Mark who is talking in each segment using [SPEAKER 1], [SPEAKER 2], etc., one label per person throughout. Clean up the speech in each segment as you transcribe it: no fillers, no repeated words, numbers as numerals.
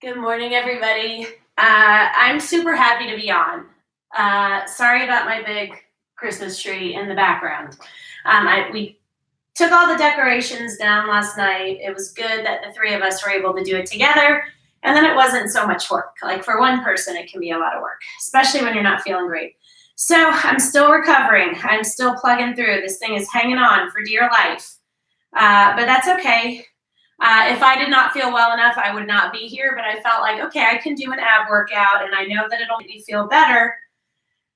[SPEAKER 1] Good morning, everybody. I'm super happy to be on. Sorry about my big Christmas tree in the background. We took all the decorations down last night. It was good that the three of us were able to do it together, and then it wasn't so much work. Like for one person, it can be a lot of work, especially when you're not feeling great. So I'm still recovering. I'm still plugging through. This thing is hanging on for dear life, but that's okay. If I did not feel well enough, I would not be here, but I felt like, okay, I can do an ab workout and I know that it'll make me feel better.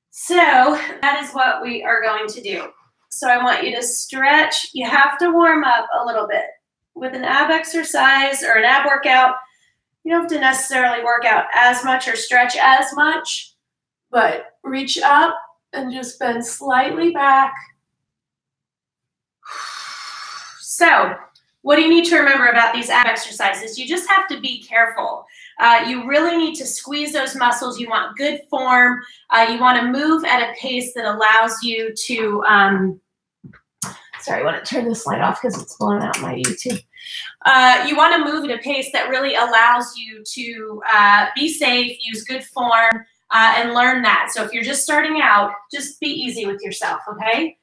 [SPEAKER 1] So that is what we are going to do. So I want you to stretch. You have to warm up a little bit. With an ab exercise or an ab workout, you don't have to necessarily work out as much or stretch as much, but reach up and just bend slightly back. So what do you need to remember about these ab exercises? You just have to be careful. You really need to squeeze those muscles. You want good form. You want to move at a pace that allows you to, sorry, I want to turn this light off because it's blowing out my YouTube. You want to move at a pace that really allows you to be safe, use good form, and learn that. So if you're just starting out, just be easy with yourself, okay?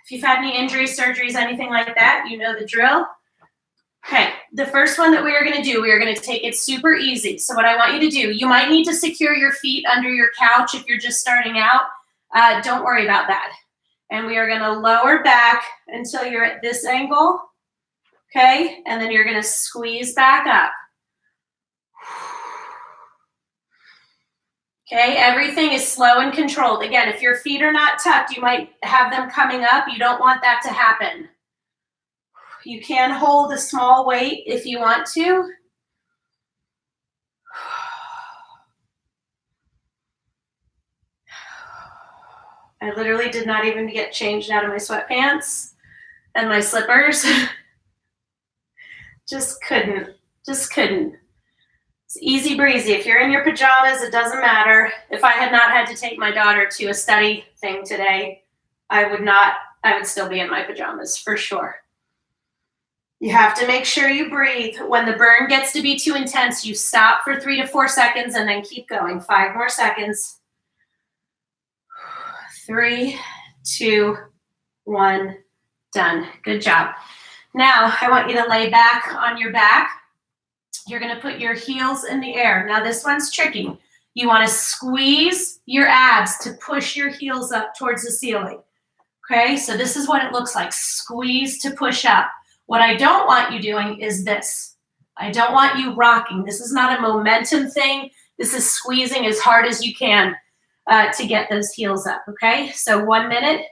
[SPEAKER 1] If you've had any injuries, surgeries, anything like that, you know the drill. Okay, the first one that we are going to do, we are going to take it super easy. So what I want you to do, you might need to secure your feet under your couch if you're just starting out. Don't worry about that. And we are going to lower back until you're at this angle, okay? And then you're going to squeeze back up. Okay, everything is slow and controlled. Again, if your feet are not tucked, you might have them coming up. You don't want that to happen. You can hold a small weight if you want to. I literally did not even get changed out of my sweatpants and my slippers. Just couldn't. It's easy breezy. If you're in your pajamas, it doesn't matter. If I had not had to take my daughter to a study thing today, I would still be in my pajamas for sure. You have to make sure you breathe. When the burn gets to be too intense, you stop for 3 to 4 seconds and then keep going. 5 more seconds. 3, 2, 1, done. Good job. Now, I want you to lay back on your back. You're going to put your heels in the air. Now, this one's tricky. You want to squeeze your abs to push your heels up towards the ceiling. Okay, so this is what it looks like. Squeeze to push up. What I don't want you doing is this. I don't want you rocking. This is not a momentum thing. This is squeezing as hard as you can to get those heels up, okay? So 1 minute.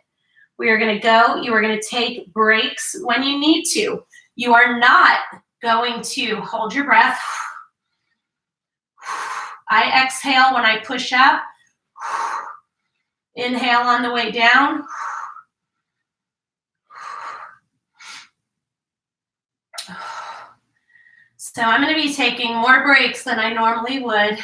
[SPEAKER 1] We are going to go. You are going to take breaks when you need to. You are not going to hold your breath. I exhale when I push up. Inhale on the way down. So I'm going to be taking more breaks than I normally would.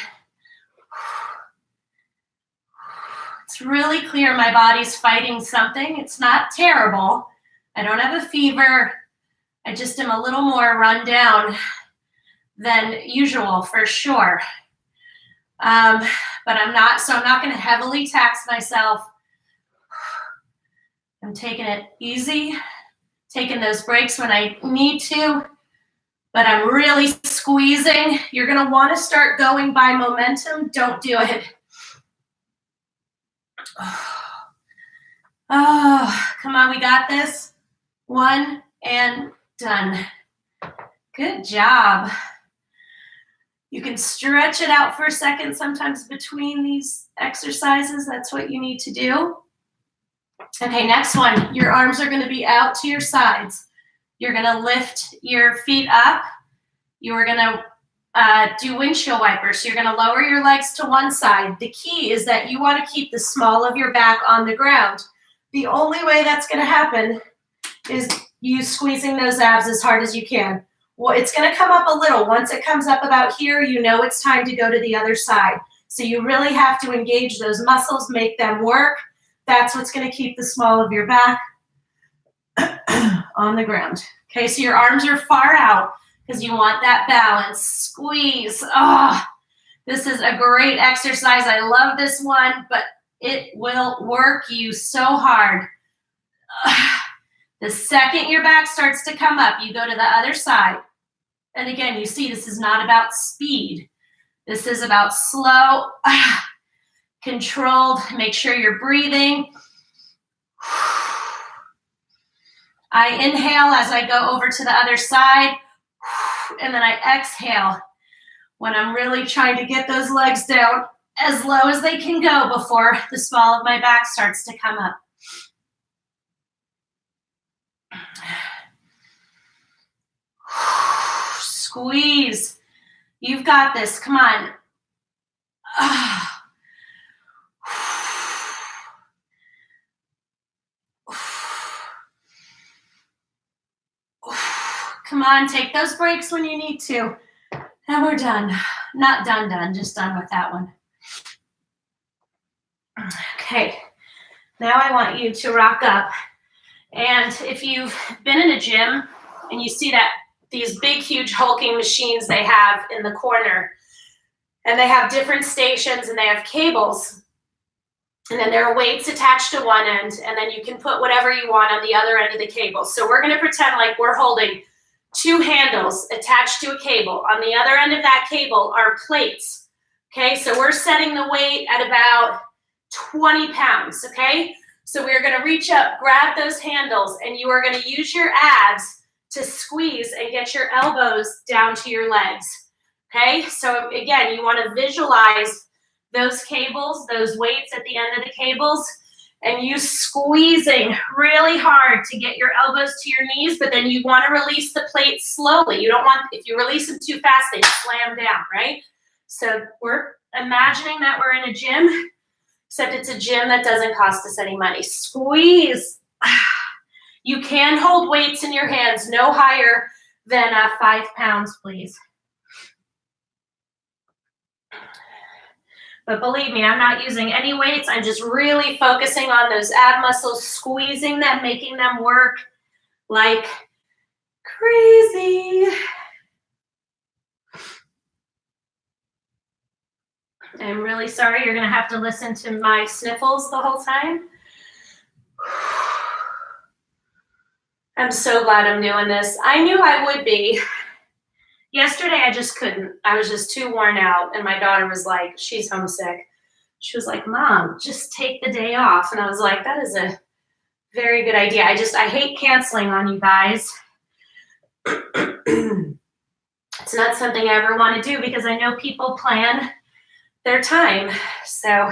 [SPEAKER 1] It's really clear my body's fighting something. It's not terrible. I don't have a fever. I just am a little more run down than usual for sure. But I'm not going to heavily tax myself. I'm taking it easy, taking those breaks when I need to, but I'm really squeezing. You're going to want to start going by momentum. Don't do it. Oh, come on, we got this. 1 and done. Good job. You can stretch it out for a second sometimes between these exercises. That's what you need to do. Okay, next one. Your arms are going to be out to your sides. You're going to lift your feet up. You are going to do windshield wipers. So you're going to lower your legs to one side. The key is that you want to keep the small of your back on the ground. The only way that's going to happen is you squeezing those abs as hard as you can. Well, it's going to come up a little. Once it comes up about here, you know it's time to go to the other side. So you really have to engage those muscles, make them work. That's what's going to keep the small of your back on the ground. Okay, so your arms are far out. because you want that balance. Squeeze. Oh, this is a great exercise. I love this one, but it will work you so hard. The second your back starts to come up, you go to the other side. And again, you see this is not about speed. This is about slow, controlled. Make sure you're breathing. I inhale as I go over to the other side, and then I exhale when I'm really trying to get those legs down as low as they can go before the small of my back starts to come up. Squeeze. You've got this. Come on. Come on, take those breaks when you need to. And we're done. Not done, just done with that one. Okay, now I want you to rock up. And if you've been in a gym and you see that these big, huge hulking machines they have in the corner, and they have different stations and they have cables, and then there are weights attached to one end, and then you can put whatever you want on the other end of the cable. So we're going to pretend like we're holding two handles attached to a cable. On the other end of that cable are plates. Okay, so we're setting the weight at about 20 pounds, okay? So we're going to reach up, grab those handles, and you are going to use your abs to squeeze and get your elbows down to your legs, okay? So again, you want to visualize those cables, those weights at the end of the cables, and you squeezing really hard to get your elbows to your knees, but then you want to release the plates slowly. You don't want, if you release them too fast, they slam down, right? So we're imagining that we're in a gym, except it's a gym that doesn't cost us any money. Squeeze. You can hold weights in your hands, no higher than 5 pounds, please. But believe me, I'm not using any weights. I'm just really focusing on those ab muscles, squeezing them, making them work like crazy. I'm really sorry you're going to have to listen to my sniffles the whole time. I'm so glad I'm doing this. I knew I would be. Yesterday, I just couldn't. I was just too worn out. And my daughter was like, she's homesick. She was like, Mom, just take the day off. And I was like, that is a very good idea. I hate canceling on you guys. It's not something I ever want to do because I know people plan their time. So,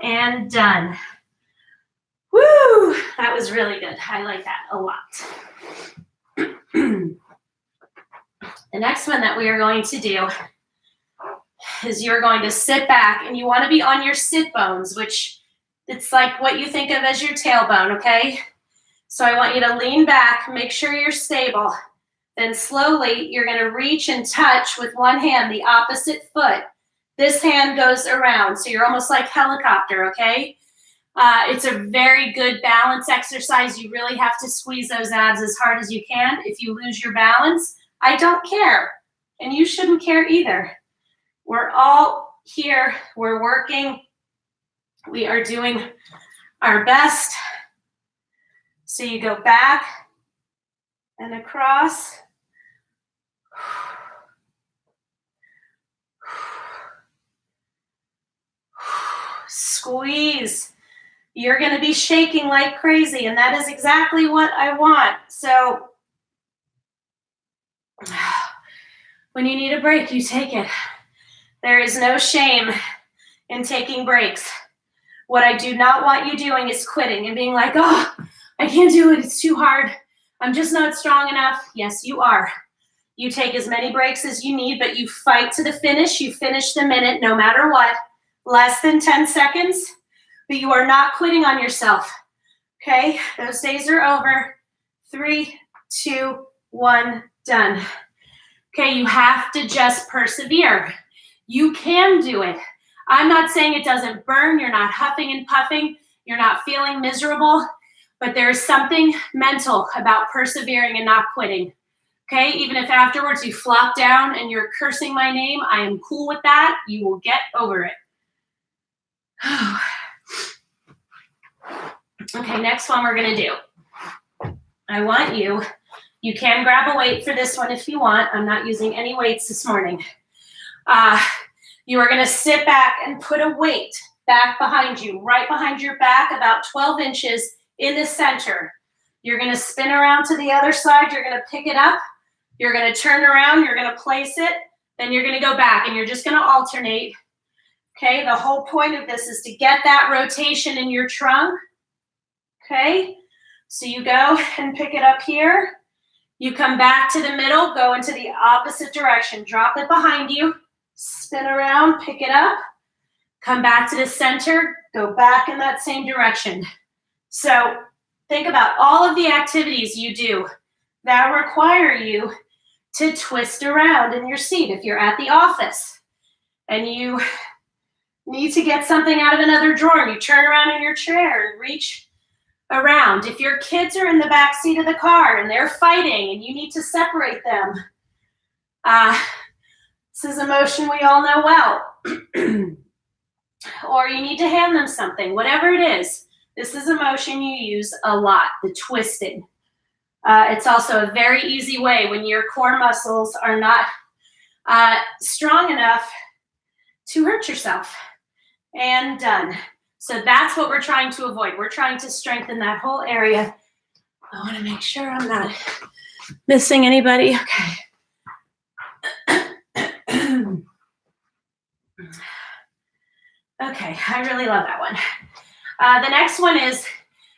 [SPEAKER 1] and done. Woo! That was really good. I like that a lot. The next one that we are going to do is you're going to sit back, and you want to be on your sit bones, which it's like what you think of as your tailbone, okay? So I want you to lean back, make sure you're stable. Then slowly you're going to reach and touch with one hand the opposite foot. This hand goes around, so you're almost like helicopter, okay? It's a very good balance exercise. You really have to squeeze those abs as hard as you can. If you lose your balance, I don't care, and you shouldn't care either. We're all here. We're working. We are doing our best. So you go back and across. Squeeze. You're going to be shaking like crazy, and that is exactly what I want. So when you need a break, you take it. There is no shame in taking breaks. What I do not want you doing is quitting and being like, oh, I can't do it. It's too hard. I'm just not strong enough. Yes, you are. You take as many breaks as you need, but you fight to the finish. You finish the minute no matter what. Less than 10 seconds, but you are not quitting on yourself. Okay? Those days are over. 3, 2, 1, done. Okay, you have to just persevere. You can do it. I'm not saying it doesn't burn. You're not huffing and puffing. You're not feeling miserable, but there is something mental about persevering and not quitting. Okay, even if afterwards you flop down and you're cursing my name, I am cool with that. You will get over it. Okay, next one we're gonna do. I want you can grab a weight for this one if you want. I'm not using any weights this morning. You are gonna sit back and put a weight back behind you, right behind your back, about 12 inches in the center. You're gonna spin around to the other side, you're gonna pick it up, you're gonna turn around, you're gonna place it, then you're gonna go back and you're just gonna alternate. Okay, the whole point of this is to get that rotation in your trunk. Okay, so you go and pick it up here. You come back to the middle, go into the opposite direction, drop it behind you, spin around, pick it up, come back to the center, go back in that same direction. So think about all of the activities you do that require you to twist around in your seat. If you're at the office and you need to get something out of another drawer and you turn around in your chair and reach around. If your kids are in the back seat of the car and they're fighting and you need to separate them, this is a motion we all know well. Or you need to hand them something, whatever it is. This is a motion you use a lot, the twisting. It's also a very easy way when your core muscles are not strong enough to hurt yourself. And done. So that's what we're trying to avoid. We're trying to strengthen that whole area. I want to make sure I'm not missing anybody. Okay. Okay, I really love that one. The next one is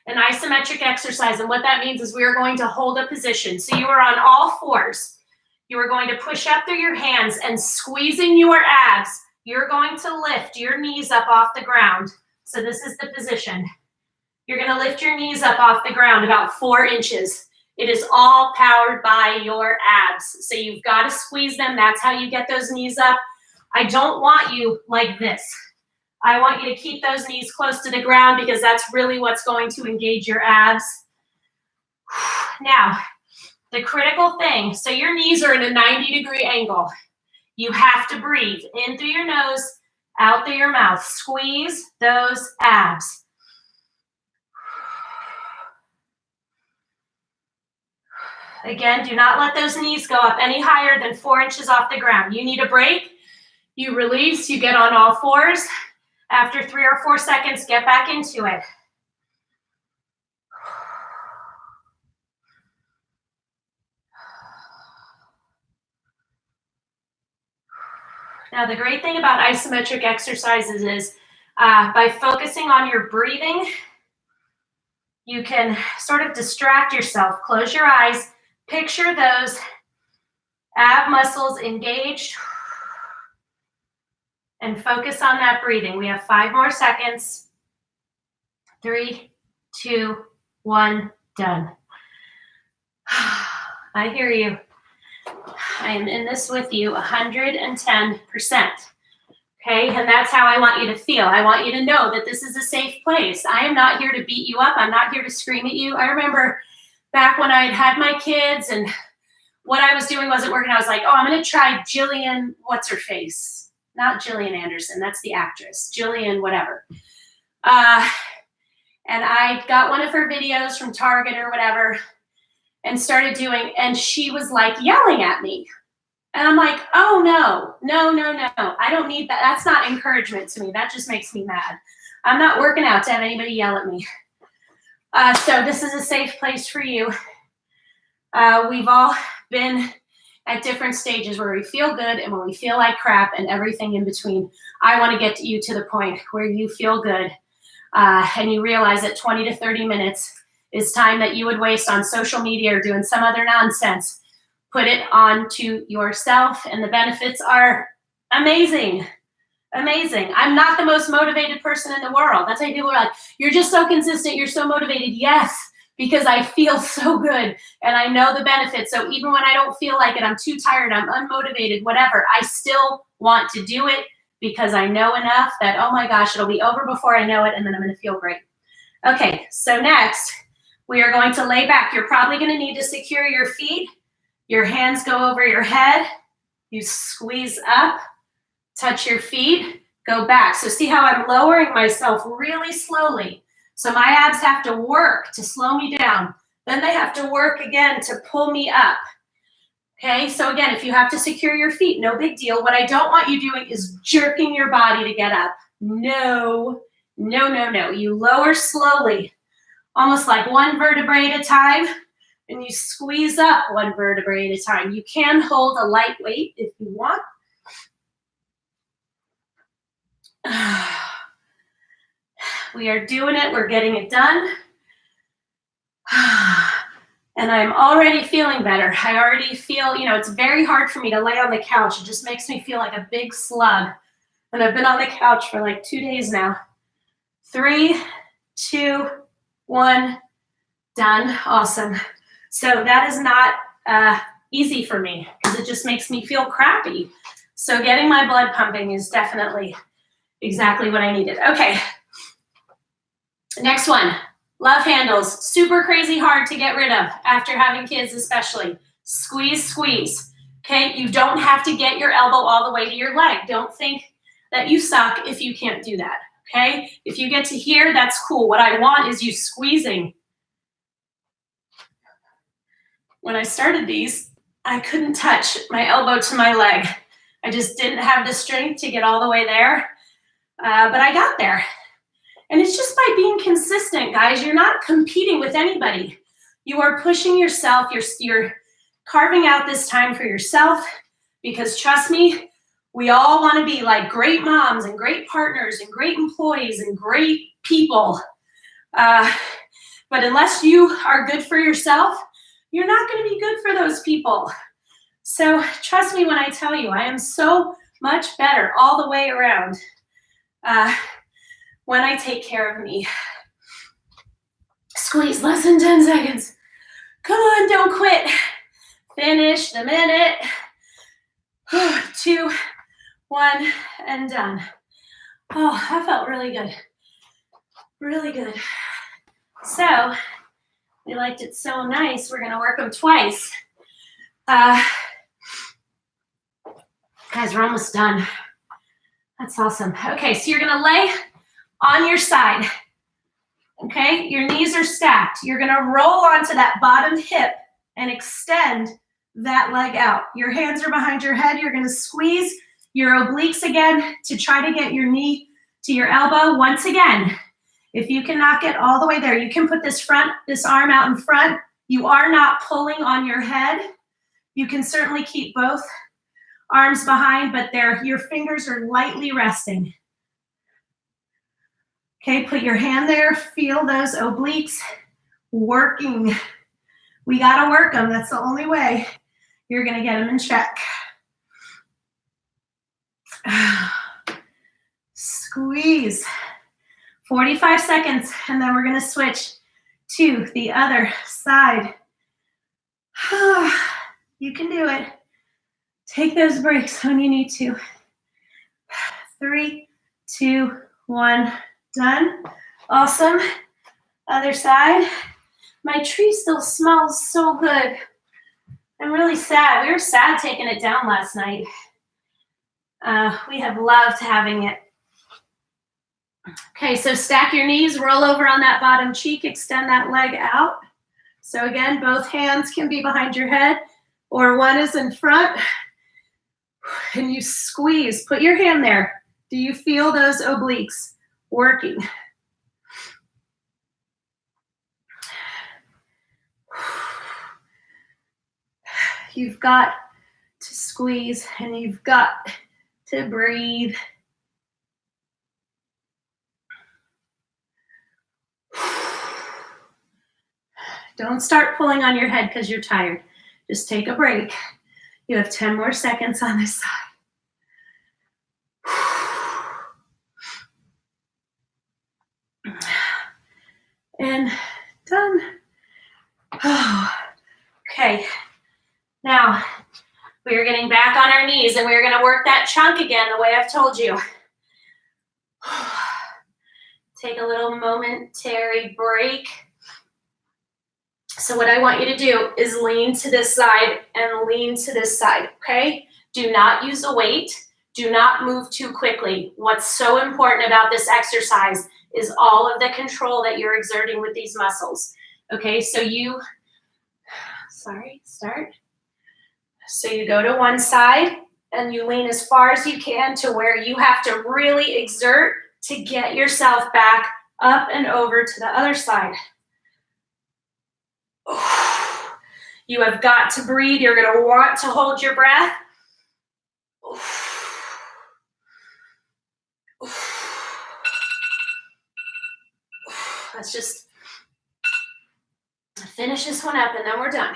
[SPEAKER 1] an isometric exercise, and what that means is we are going to hold a position. So you are on all fours. You are going to push up through your hands and squeezing your abs. You're going to lift your knees up off the ground. So this is the position. You're going to lift your knees up off the ground about 4 inches. It is all powered by your abs. So you've got to squeeze them. That's how you get those knees up. I don't want you like this. I want you to keep those knees close to the ground because that's really what's going to engage your abs. Now, the critical thing, so your knees are in a 90-degree angle. You have to breathe in through your nose, out through your mouth. Squeeze those abs. Again, do not let those knees go up any higher than 4 inches off the ground. You need a break. You release, you get on all fours. After 3 or 4 seconds, get back into it. Now, the great thing about isometric exercises is by focusing on your breathing, you can sort of distract yourself. Close your eyes. Picture those ab muscles engaged and focus on that breathing. We have 5 more seconds. 3, 2, 1, done. I hear you. I am in this with you 110%. Okay, and that's how I want you to feel. I want you to know that this is a safe place. I am not here to beat you up. I'm not here to scream at you. I remember back when I had my kids and what I was doing wasn't working. I was like, oh, I'm going to try Jillian, what's her face? Not Jillian Anderson, that's the actress. Jillian whatever. And I got one of her videos from Target or whatever and started doing, and she was like yelling at me. And I'm like, oh no. I don't need that. That's not encouragement to me. That just makes me mad. I'm not working out to have anybody yell at me. So this is a safe place for you. We've all been at different stages where we feel good and when we feel like crap and everything in between. I want to get you to the point where you feel good and you realize that 20 to 30 minutes is time that you would waste on social media or doing some other nonsense. Put it onto yourself, and the benefits are amazing. Amazing. I'm not the most motivated person in the world. That's why people are like, you're just so consistent, you're so motivated. Yes, because I feel so good and I know the benefits. So even when I don't feel like it, I'm too tired, I'm unmotivated, whatever, I still want to do it because I know enough that, oh my gosh, it'll be over before I know it, and then I'm going to feel great. Okay, so next, we are going to lay back. You're probably going to need to secure your feet Your hands go over your head. You squeeze up, touch your feet, go back. So see how I'm lowering myself really slowly. So my abs have to work to slow me down. Then they have to work again to pull me up. Okay, so again, if you have to secure your feet, no big deal. What I don't want you doing is jerking your body to get up. No, no, no, no. You lower slowly, almost like one vertebrae at a time, and you squeeze up one vertebrae at a time. You can hold a light weight if you want. We are doing it. We're getting it done. And I'm already feeling better. I already feel, it's very hard for me to lay on the couch. It just makes me feel like a big slug. And I've been on the couch for like 2 days now. 3, 2, 1, done. Awesome. So that is not easy for me because it just makes me feel crappy. So getting my blood pumping is definitely exactly what I needed. Okay. Next one. Love handles, super crazy hard to get rid of after having kids especially. Squeeze, squeeze, okay? You don't have to get your elbow all the way to your leg. Don't think that you suck if you can't do that, okay? If you get to here, that's cool. What I want is you squeezing. When I started these, I couldn't touch my elbow to my leg. I just didn't have the strength to get all the way there, but I got there. And it's just by being consistent, guys. You're not competing with anybody. You are pushing yourself. You're carving out this time for yourself because trust me, we all want to be like great moms and great partners and great employees and great people. But unless you are good for yourself, you're not going to be good for those people. So trust me when I tell you, I am so much better all the way around. When I take care of me. Squeeze, less than 10 seconds. Come on, don't quit. Finish the minute. 2, 1, and done. Oh, that felt really good. Really good. So, we liked it so nice, we're gonna work them twice. Guys, we're almost done. That's awesome. Okay, so you're gonna lay on your side, okay? Your knees are stacked. You're gonna roll onto that bottom hip and extend that leg out. Your hands are behind your head. You're gonna squeeze your obliques again to try to get your knee to your elbow. Once again, if you cannot get all the way there, you can put this arm out in front. You are not pulling on your head. You can certainly keep both arms behind, but your fingers are lightly resting. Okay, put your hand there, feel those obliques working. We gotta work them, that's the only way you're gonna get them in check. Squeeze. 45 seconds, and then we're gonna switch to the other side. You can do it. Take those breaks when you need to. 3, 2, 1. Done. Awesome. Other side. My tree still smells so good. I'm really sad. We were sad taking it down last night. We have loved having it. Okay, so stack your knees, roll over on that bottom cheek, extend that leg out. So again, both hands can be behind your head or one is in front. And you squeeze. Put your hand there. Do you feel those obliques working? You've got to squeeze and you've got to breathe. Don't start pulling on your head because you're tired. Just take a break. You have 10 more seconds on this side. And done. Oh, okay. Now, we are getting back on our knees and we're going to work that chunk again the way I've told you. Take a little momentary break. So what I want you to do is lean to this side and lean to this side, okay? Do not use a weight. Do not move too quickly. What's so important about this exercise is all of the control that you're exerting with these muscles. Okay, so start. So you go to one side and you lean as far as you can to where you have to really exert to get yourself back up and over to the other side. You have got to breathe. You're going to want to hold your breath. Let's just finish this one up and then we're done.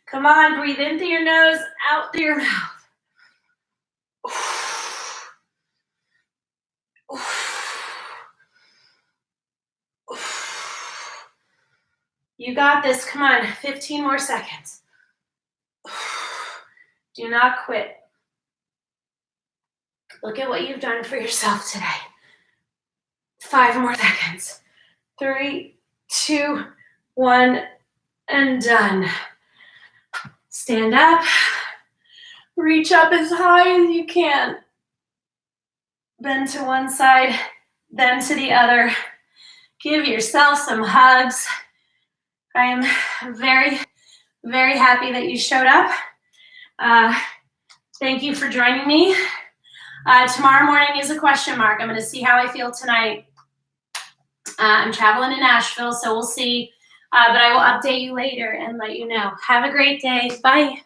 [SPEAKER 1] Come on, breathe in through your nose, out through your mouth. You got this. Come on, 15 more seconds. Do not quit. Look at what you've done for yourself today. 5 more seconds. 3, 2, 1, and done. Stand up. Reach up as high as you can. Bend to one side, then to the other. Give yourself some hugs. I am very, very happy that you showed up. Thank you for joining me. Tomorrow morning is a question mark. I'm going to see how I feel tonight. I'm traveling to Nashville, so we'll see. But I will update you later and let you know. Have a great day. Bye.